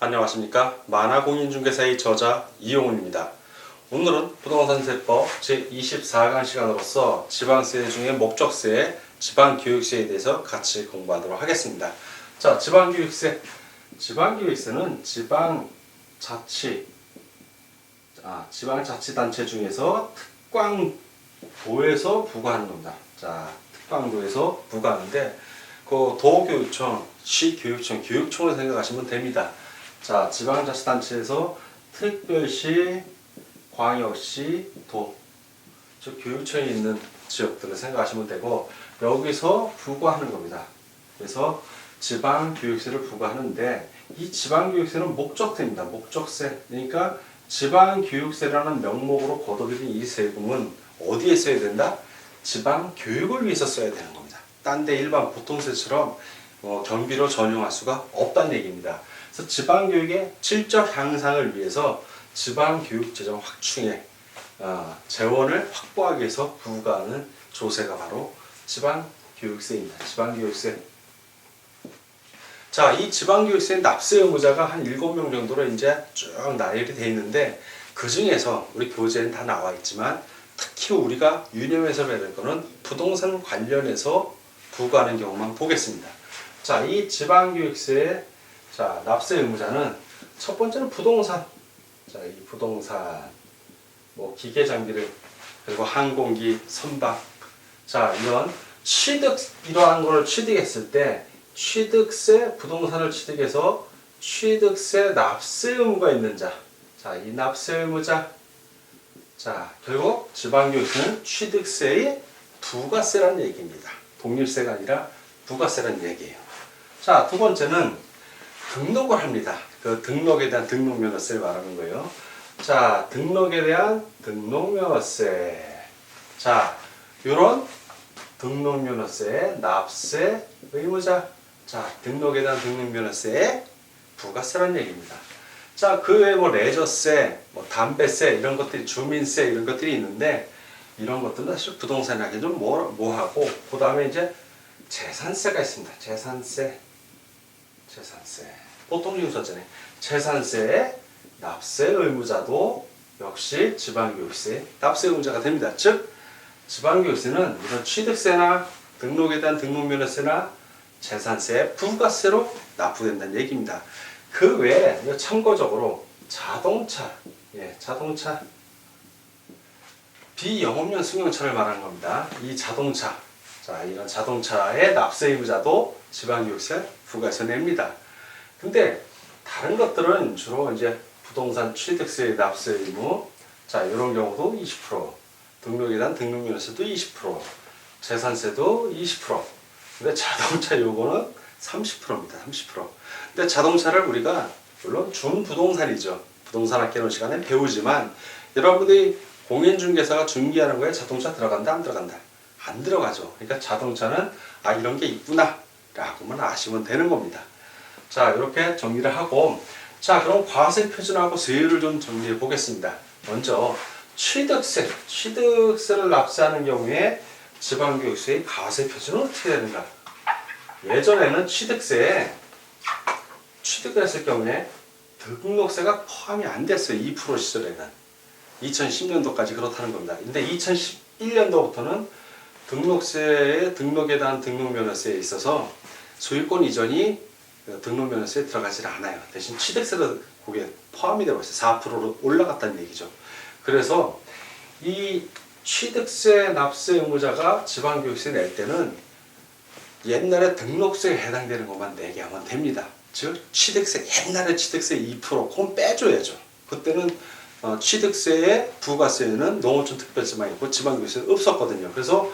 안녕하십니까. 만화공인중개사의 저자 이용훈입니다. 오늘은 부동산세법 제24강 시간으로서 지방세 중에 목적세, 지방교육세에 대해서 같이 공부하도록 하겠습니다. 자, 지방교육세. 지방교육세는 지방자치단체 중에서 특광도에서 부과하는 겁니다. 자, 특광도에서 부과하는데 그 도교육청, 시교육청, 교육청을 생각하시면 됩니다. 자, 지방자치단체에서 특별시, 광역시, 도, 즉 교육청이 있는 지역들을 생각하시면 되고 여기서 부과하는 겁니다. 그래서 지방교육세를 부과하는데 이 지방교육세는 목적세입니다. 목적세. 그러니까 지방교육세라는 명목으로 거둬들인 이 세금은 어디에 써야 된다? 지방교육을 위해서 써야 되는 겁니다. 딴 데 일반 보통세처럼 경비로 전용할 수가 없다는 얘기입니다. 그래서 지방교육의 질적 향상을 위해서 지방교육재정 확충에 재원을 확보하기 위해서 부과하는 조세가 바로 지방교육세입니다. 지방교육세. 자, 이 지방교육세 납세 의무자가 한 7명 정도로 이제 쭉 나열이 되어 있는데 그 중에서 우리 교재에는 다 나와 있지만 특히 우리가 유념해서 배울 거는 부동산 관련해서 부과하는 경우만 보겠습니다. 자, 이 지방교육세의 납세 의무자는 첫 번째는 부동산. 자, 이 부동산, 기계 장비를, 그리고 항공기, 선박. 자, 이런 이러한 거를 취득했을 때 취득세, 부동산을 취득해서 취득세 납세 의무가 있는 자. 자, 이 납세 의무자. 자, 결국 지방교육세는 취득세의 부가세라는 얘기입니다. 독립세가 아니라 부가세라는 얘기예요. 자, 두 번째는 등록을 합니다. 그 등록에 대한 등록면허세를 말하는 거예요. 자, 등록에 대한 등록면허세. 자, 이런 등록면허세의 납세 의무자. 자, 등록에 대한 등록면허세의 부가세라는 얘기입니다. 자, 그 외에 레저세, 담배세 이런 것들이, 주민세 이런 것들이 있는데 이런 것들은 사실 부동산하기 좀 뭐하고, 그 다음에 이제 재산세가 있습니다. 재산세. 보통 중서잖아요. 재산세의 납세 의무자도 역시 지방교육세 납세 의무자가 됩니다. 즉, 지방교육세는 이런 취득세나 등록에 대한 등록면허세나 재산세, 부가세로 납부된다는 얘기입니다. 그 외에 참고적으로 자동차, 비영업용 승용차를 말하는 겁니다. 이 자동차, 이런 자동차의 납세 의무자도 지방교육세 부과세 냅니다. 근데 다른 것들은 주로 이제 부동산 취득세 납세 의무, 이런 경우도 20%, 등록에 대한 등록면허세도 20%, 재산세도 20%. 근데 자동차 요거는 30%입니다. 30%. 근데 자동차를 우리가 물론 준부동산이죠. 부동산 학기론 시간에 배우지만 여러분들이 공인중개사가 중개하는 거에 자동차 들어간다, 안 들어간다? 안 들어가죠. 그러니까 자동차는 이런 게 있구나 라고만 아시면 되는 겁니다. 자, 이렇게 정리를 하고, 자, 그럼 과세 표준하고 세율을 좀 정리해 보겠습니다. 먼저 취득세를 납세하는 경우에 지방교육세의 과세 표준은 어떻게 되는가? 예전에는 취득을 했을 경우에 등록세가 포함이 안 됐어요. 2% 시절에는. 2010년도까지 그렇다는 겁니다. 근데 2011년도부터는 등록에 대한 등록면허세에 있어서 소유권 이전이 등록면허세에 들어가지 않아요. 대신 취득세도 그게 포함이 되고 있어요. 4%로 올라갔다는 얘기죠. 그래서 이 취득세 납세 의무자가 지방교육세 낼 때는 옛날에 등록세에 해당되는 것만 내게 하면 됩니다. 즉 취득세, 옛날에 취득세 2% 그건 빼줘야죠. 그때는 취득세의 부가세는 농어촌 특별세만 있고 지방교육세는 없었거든요. 그래서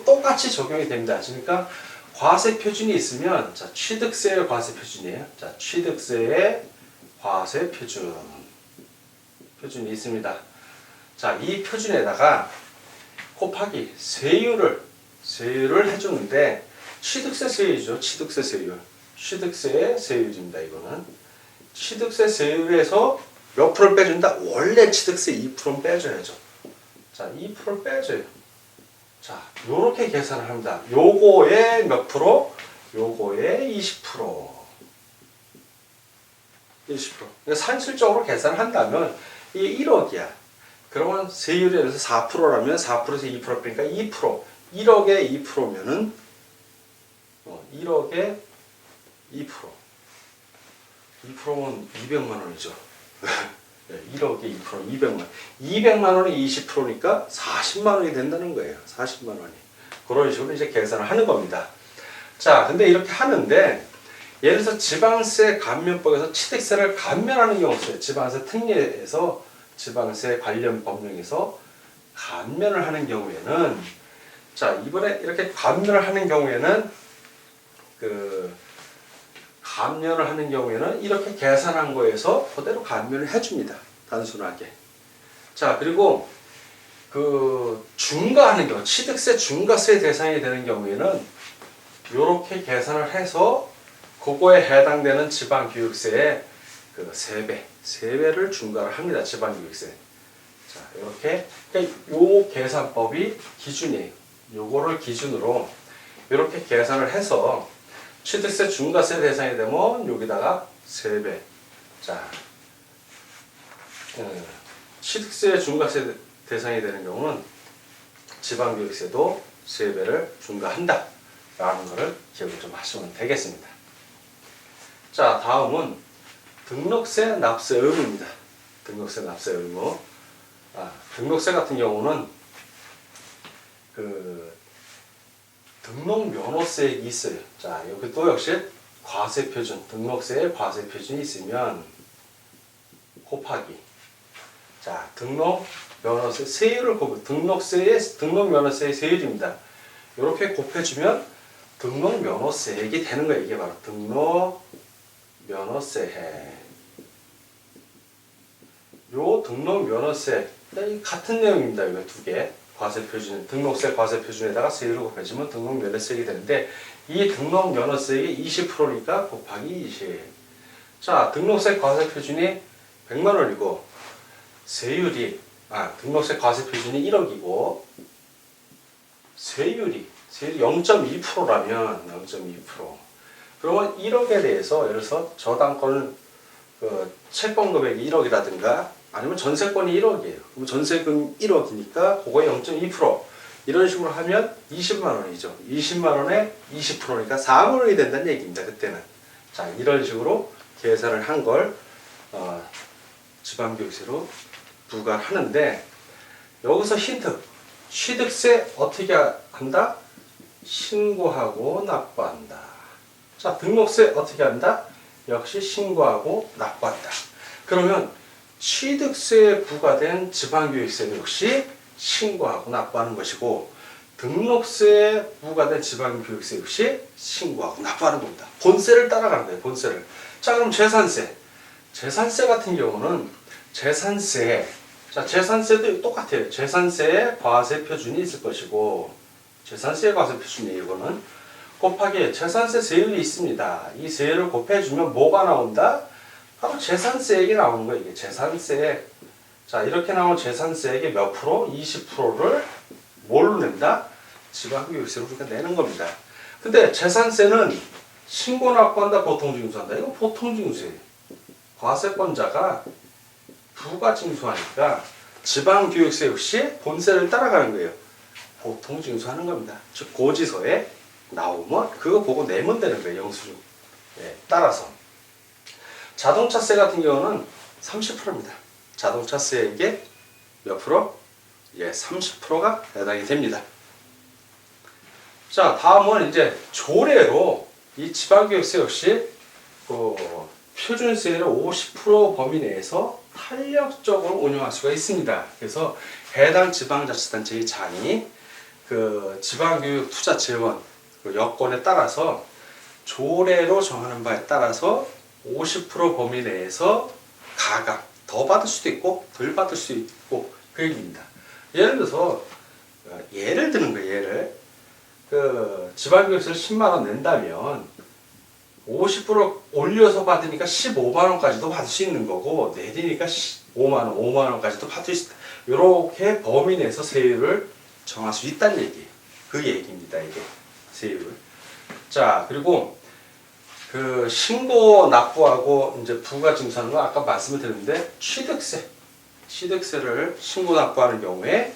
똑같이 적용이 됩니다. 그러니까 과세 표준이 있으면, 취득세의 과세 표준이에요. 취득세의 과세 표준이 있습니다. 자, 이 표준에다가 곱하기 세율을 해주는데 취득세 세율이죠. 취득세의 세율입니다. 이거는 취득세 세율에서 몇 프로를 빼준다? 원래 취득세 2%는 빼줘야죠. 자, 2%를 빼줘요. 자, 요렇게 계산을 합니다. 요거에 몇 프로? 요거에 20%. 20%. 그러니까 산술적으로 계산을 한다면 이게 1억이야. 그러면 세율이 예를 들어서 4%라면 4%에서 2% 빼니까 2%. 1억에 2%면은 1억에 2%. 2%면 200만 원이죠. 1억에 2%, 200만 원. 200만 원이 20%니까 40만 원이 된다는 거예요. 40만 원이. 그런 식으로 이제 계산을 하는 겁니다. 자, 근데 이렇게 하는데 예를 들어서 지방세 감면법에서 취득세를 감면하는 경우가 있어요. 지방세 특례에서 지방세 관련 법령에서 감면을 하는 경우에는 자, 이번에 이렇게 감면을 하는 경우에는 감면을 하는 경우에는 이렇게 계산한 거에서 그대로 감면을 해줍니다. 단순하게. 자, 그리고 중과하는 경우, 취득세 중과세 대상이 되는 경우에는 이렇게 계산을 해서 그거에 해당되는 지방교육세의 3배를 중과를 합니다. 지방교육세. 자, 이렇게. 그러니까 요 계산법이 기준이에요. 요거를 기준으로 이렇게 계산을 해서 취득세 중과세 대상이 되면 여기다가 3배. 자, 취득세 중과세 대상이 되는 경우는 지방교육세도 3배를 중과한다. 라는 것을 기억을 좀 하시면 되겠습니다. 자, 다음은 등록세 납세 의무입니다. 등록세 납세 의무. 등록세 같은 경우는 등록 면허세액이 있어요. 자, 여기 또 역시 과세 표준, 등록세에 과세 표준이 있으면 곱하기. 자, 등록 면허세 세율을 등록 면허세의 세율입니다. 이렇게 곱해주면 등록 면허세액이 되는 거예요. 이게 바로 등록 면허세. 요 등록 면허세 같은 내용입니다. 이거 두 개. 과세 표준, 등록세 과세 표준에다가 세율을 곱해주면 등록 면허세액이 되는데 이 등록 면허세액이 20%니까 곱하기 20. 자, 등록세 과세 표준이 100만 원이고 등록세 과세 표준이 1억이고 세율이 0.2%라면 0.2%. 그러면 1억에 대해서 예를 들어서 저당권 채권 금액이 1억이라든가 아니면 전세권이 1억이에요. 그럼 전세금 1억이니까 그거에 0.2% 이런 식으로 하면 20만 원이죠. 20만 원에 20%니까 4만 원이 된다는 얘기입니다. 그때는. 자, 이런 식으로 계산을 한 걸 지방교육세로 부과를 하는데 여기서 힌트. 취득세 어떻게 한다? 신고하고 납부한다. 자, 등록세 어떻게 한다? 역시 신고하고 납부한다. 그러면 취득세에 부과된 지방교육세는 역시 신고하고 납부하는 것이고 등록세에 부과된 지방교육세 역시 신고하고 납부하는 겁니다. 본세를 따라가는 거예요. 본세를. 자, 그럼 재산세. 재산세 같은 경우는 재산세도 똑같아요. 재산세에 과세 표준이 있을 것이고 재산세의 과세 표준이에요. 이거는 곱하기 재산세 세율이 있습니다. 이 세율을 곱해주면 뭐가 나온다? 바로 재산세액이 나오는 거예요. 이게 재산세액. 자, 이렇게 나온 재산세액의 몇 프로? 20%를 뭘로 낸다? 지방교육세로 우리가 내는 겁니다. 근데 재산세는 신고 납부한다, 보통징수한다. 이건 보통징수예요. 과세권자가 부가징수하니까 지방교육세 역시 본세를 따라가는 거예요. 보통징수하는 겁니다. 즉 고지서에 나오면 그거 보고 내면 되는 거예요. 영수증. 따라서 자동차세 같은 경우는 30%입니다. 자동차세액의 몇 프로? 30%가 해당이 됩니다. 자, 다음은 이제 조례로 이 지방교육세 역시 표준세율의 50% 범위 내에서 탄력적으로 운영할 수가 있습니다. 그래서 해당 지방자치단체의 장이 지방교육 투자 재원 여건에 따라서 조례로 정하는 바에 따라서 50% 범위 내에서 가감 더 받을 수도 있고 덜 받을 수도 있고 그 얘기입니다. 예를 들어서 예를 드는 거예요. 지방교육세를 10만 원 낸다면 50% 올려서 받으니까 15만 원까지도 받을 수 있는 거고 내리니까 5만 원까지도 받을 수 있다. 이렇게 범위 내에서 세율을 정할 수 있다는 얘기예요. 그 얘기입니다. 이게 세율을. 자, 그리고 그 신고 납부하고 이제 부가징수하는 건 아까 말씀을 드렸는데 취득세를 신고 납부하는 경우에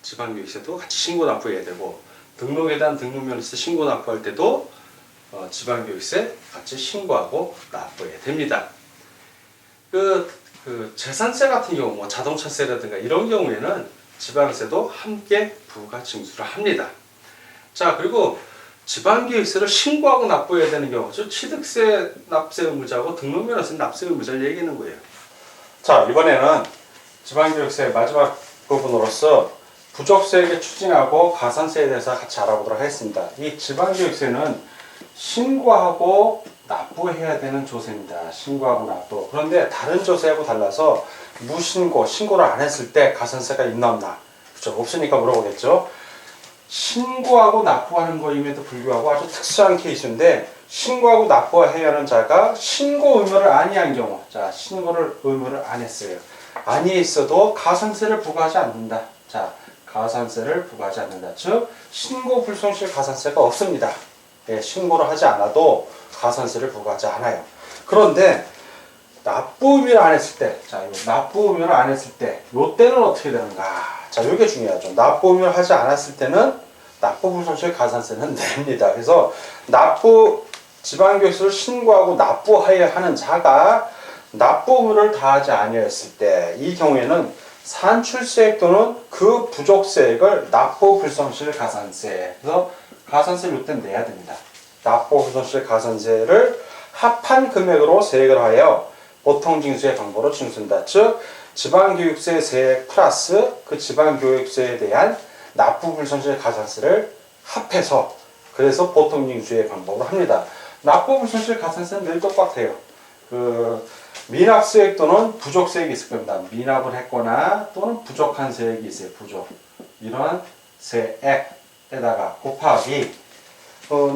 지방교육세도 같이 신고 납부해야 되고 등록에 대한 등록면허세 신고 납부할 때도 지방교육세 같이 신고하고 납부해야 됩니다. 그 재산세 같은 경우 뭐 자동차세라든가 이런 경우에는 지방세도 함께 부가징수를 합니다. 자, 그리고 지방교육세를 신고하고 납부해야 되는 경우, 즉 취득세 납세 의무자하고 등록면허세 납세 의무자를 얘기하는 거예요. 자, 이번에는 지방교육세 마지막 부분으로서 부족세액을 추징하고 가산세에 대해서 같이 알아보도록 하겠습니다. 이 지방교육세는 신고하고 납부해야 되는 조세입니다. 신고하고 납부. 그런데 다른 조세하고 달라서 무신고, 신고를 안 했을 때 가산세가 있나 없나? 그렇죠? 없으니까 물어보겠죠. 신고하고 납부하는 거임에도 불구하고 아주 특수한 케이스인데 신고하고 납부해야 하는 자가 신고 의무를 아니한 경우, 자, 신고를 의무를 안 했어요. 아니했어도 가산세를 부과하지 않는다. 자, 가산세를 부과하지 않는다. 즉 신고 불손실 가산세가 없습니다. 예, 신고를 하지 않아도 가산세를 부과하지 않아요. 그런데 납부 의무를 안 했을 때, 자, 납부 의무를 안 했을 때, 요때는 어떻게 되는가? 자, 요게 중요하죠. 납부 의무를 하지 않았을 때는 납부 불손실 가산세는 냅니다. 그래서 지방교육세를 신고하고 납부해야 하는 자가 납부 의무를 다하지 아니했을 때, 이 경우에는 산출세액 또는 그 부족세액을 납부 불손실 가산세, 그래서 가산세를 요때는 내야 됩니다. 납부 불손실 가산세를 합한 금액으로 세액을 하여 보통징수의 방법으로 징수한다. 즉 지방교육세 세액 플러스 그 지방교육세에 대한 납부 불손실 가산세를 합해서 그래서 보통징수의 방법으로 합니다. 납부 불손실 가산세는 늘 똑같아요. 미납세액 또는 부족세액이 있을 겁니다. 미납을 했거나 또는 부족한 세액이 있어요. 부족. 이런 세액에다가 곱하기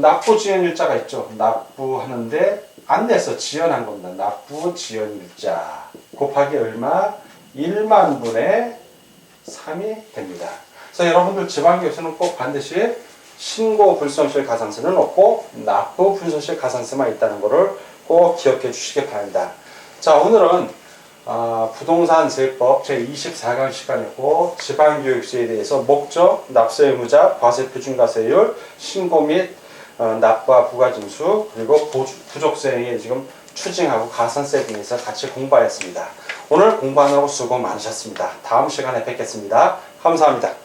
납부 지연일자가 있죠. 납부하는데 안 내서 지연한 겁니다. 납부 지연일자 곱하기 얼마? 1만 분의 3이 됩니다. 그래서 여러분들 지방교육세는 꼭 반드시 신고 불손실 가산세는 없고 납부 불손실 가산세만 있다는 것을 꼭 기억해 주시기 바랍니다. 자, 오늘은 부동산세법 제24강 시간이고 지방교육세에 대해서 목적, 납세 의무자, 과세 표준과세율, 신고 및 납부와 부가징수, 그리고 부족세액의 지금 추징하고 가산세 등에서 같이 공부하였습니다. 오늘 공부하느라고 수고 많으셨습니다. 다음 시간에 뵙겠습니다. 감사합니다.